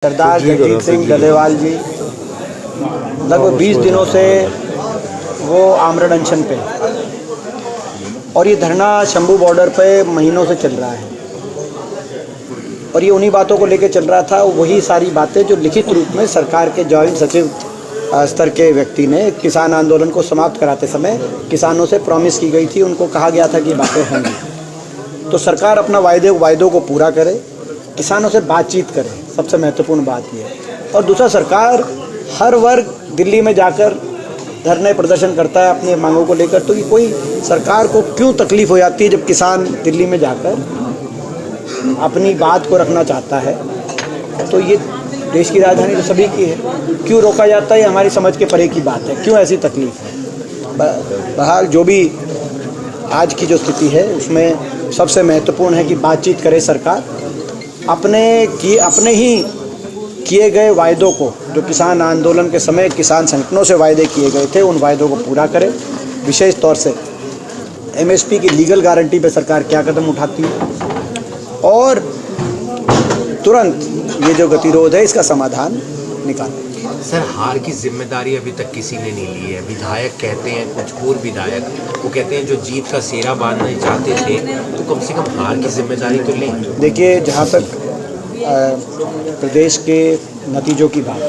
सरदार जगजीत सिंह डलेवाल जी लगभग 20 दिनों से वो आमरण अनशन पे और ये धरना शंभू बॉर्डर पे महीनों से चल रहा है और ये उन्हीं बातों को लेकर चल रहा था। वही सारी बातें जो लिखित रूप में सरकार के जॉइंट सचिव स्तर के व्यक्ति ने किसान आंदोलन को समाप्त कराते समय किसानों से प्रॉमिस की गई थी, उनको कहा गया था कि बातें होंगी। तो सरकार अपना वायदों को पूरा करे, किसानों से बातचीत करे, सबसे महत्वपूर्ण बात ये है। और दूसरा, सरकार हर वर्ग दिल्ली में जाकर धरने प्रदर्शन करता है अपनी मांगों को लेकर, तो ये कोई सरकार को क्यों तकलीफ हो जाती है जब किसान दिल्ली में जाकर अपनी बात को रखना चाहता है। तो ये देश की राजधानी तो सभी की है, क्यों रोका जाता है, ये हमारी समझ के परे की बात है, क्यों ऐसी तकलीफ है। बहरहाल जो भी आज की जो स्थिति है उसमें सबसे महत्वपूर्ण है कि बातचीत करे सरकार, अपने ही किए गए वायदों को, जो किसान आंदोलन के समय किसान संगठनों से वायदे किए गए थे, उन वायदों को पूरा करे। विशेष तौर से एमएसपी की लीगल गारंटी पे सरकार क्या कदम उठाती है और तुरंत ये जो गतिरोध है इसका समाधान निकाले। सर, हार की जिम्मेदारी अभी तक किसी ने नहीं ली है। विधायक कहते हैं, कुछ पूर्व विधायक वो कहते हैं जो जीत का सेहरा बांधना चाहते थे तो कम से कम हार की जिम्मेदारी तो लें। देखिए, जहाँ तक प्रदेश के नतीजों की बात,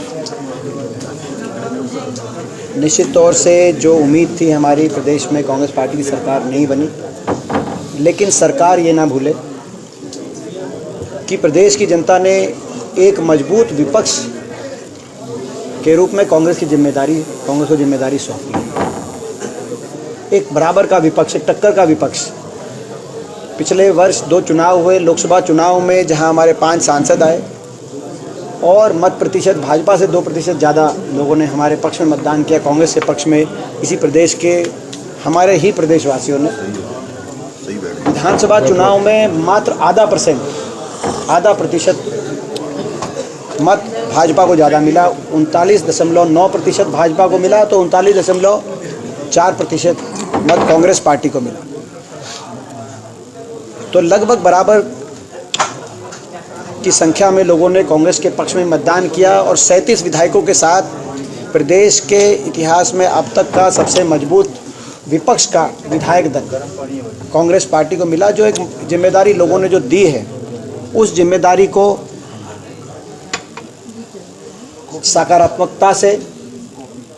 निश्चित तौर से जो उम्मीद थी हमारी, प्रदेश में कांग्रेस पार्टी की सरकार नहीं बनी, लेकिन सरकार ये ना भूले कि प्रदेश की जनता ने एक मजबूत विपक्ष के रूप में कांग्रेस को जिम्मेदारी सौंपी है। एक बराबर का विपक्ष, एक टक्कर का विपक्ष। पिछले वर्ष 2 चुनाव हुए, लोकसभा चुनाव में जहां हमारे 5 सांसद आए और मत प्रतिशत भाजपा से 2% ज़्यादा लोगों ने हमारे पक्ष में मतदान किया, कांग्रेस के पक्ष में इसी प्रदेश के हमारे ही प्रदेशवासियों ने। विधानसभा चुनाव में मात्र आधा प्रतिशत मत भाजपा को ज़्यादा मिला, 39.9% भाजपा को मिला, तो 39.4% मत कांग्रेस पार्टी को मिला। तो लगभग बराबर की संख्या में लोगों ने कांग्रेस के पक्ष में मतदान किया और 37 विधायकों के साथ प्रदेश के इतिहास में अब तक का सबसे मजबूत विपक्ष का विधायक दल कांग्रेस पार्टी को मिला। जो एक जिम्मेदारी लोगों ने जो दी है, उस जिम्मेदारी को सकारात्मकता से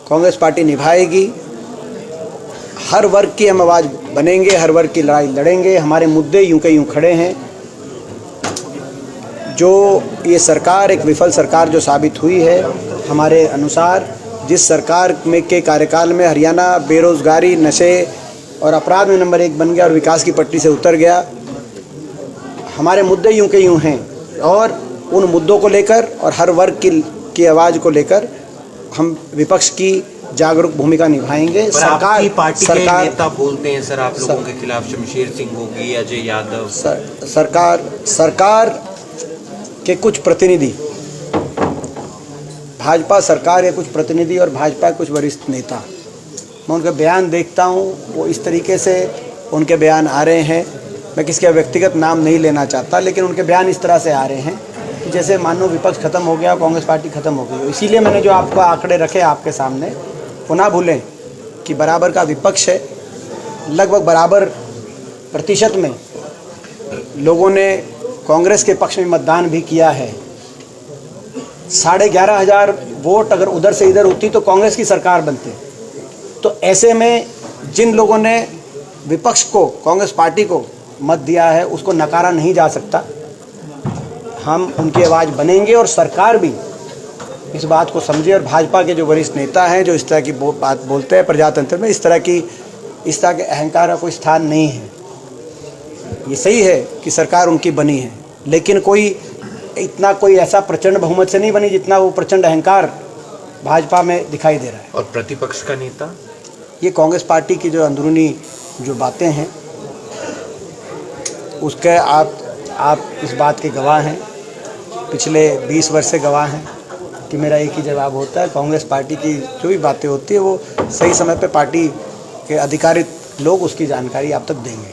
कांग्रेस पार्टी निभाएगी। हर वर्ग की हम आवाज़ बनेंगे, हर वर्ग की लड़ाई लड़ेंगे। हमारे मुद्दे यूं के यूं खड़े हैं। जो ये सरकार एक विफल सरकार जो साबित हुई है, हमारे अनुसार जिस सरकार में के कार्यकाल में हरियाणा बेरोज़गारी, नशे और अपराध में नंबर 1 बन गया और विकास की पटरी से उतर गया, हमारे मुद्दे यूं के यूं हैं और उन मुद्दों को लेकर और हर वर्ग की आवाज़ को लेकर हम विपक्ष की जागरूक भूमिका निभाएंगे। सरकार पार्टी के नेता बोलते हैं सर आप लोगों के खिलाफ, शमशेर सिंह होगी, अजय यादव। सरकार के कुछ प्रतिनिधि, भाजपा सरकार के कुछ प्रतिनिधि और भाजपा के कुछ वरिष्ठ नेता, मैं उनके बयान देखता हूं, वो इस तरीके से उनके बयान आ रहे हैं। मैं किसी का व्यक्तिगत नाम नहीं लेना चाहता, लेकिन उनके बयान इस तरह से आ रहे हैं कि जैसे मानो विपक्ष खत्म हो गया, कांग्रेस पार्टी खत्म हो गई। इसीलिए मैंने जो आपको आंकड़े रखे आपके सामने, पुनः भूलें कि बराबर का विपक्ष है। लगभग बराबर प्रतिशत में लोगों ने कांग्रेस के पक्ष में मतदान भी किया है। 11,500 वोट अगर उधर से इधर होती तो कांग्रेस की सरकार बनती। तो ऐसे में जिन लोगों ने विपक्ष को, कांग्रेस पार्टी को मत दिया है, उसको नकारा नहीं जा सकता। हम उनकी आवाज़ बनेंगे और सरकार भी इस बात को समझे। और भाजपा के जो वरिष्ठ नेता हैं जो इस तरह की बात बोलते हैं प्रजातंत्र में, इस तरह के अहंकार का कोई स्थान नहीं है। ये सही है कि सरकार उनकी बनी है, लेकिन कोई ऐसा प्रचंड बहुमत से नहीं बनी जितना वो प्रचंड अहंकार भाजपा में दिखाई दे रहा है। और प्रतिपक्ष का नेता, ये कांग्रेस पार्टी की जो अंदरूनी जो बातें हैं उसके आप इस बात के गवाह हैं, पिछले 20 वर्ष से गवाह हैं कि मेरा एक ही जवाब होता है, कांग्रेस पार्टी की जो भी बातें होती है वो सही समय पे पार्टी के अधिकारित लोग उसकी जानकारी आप तक देंगे।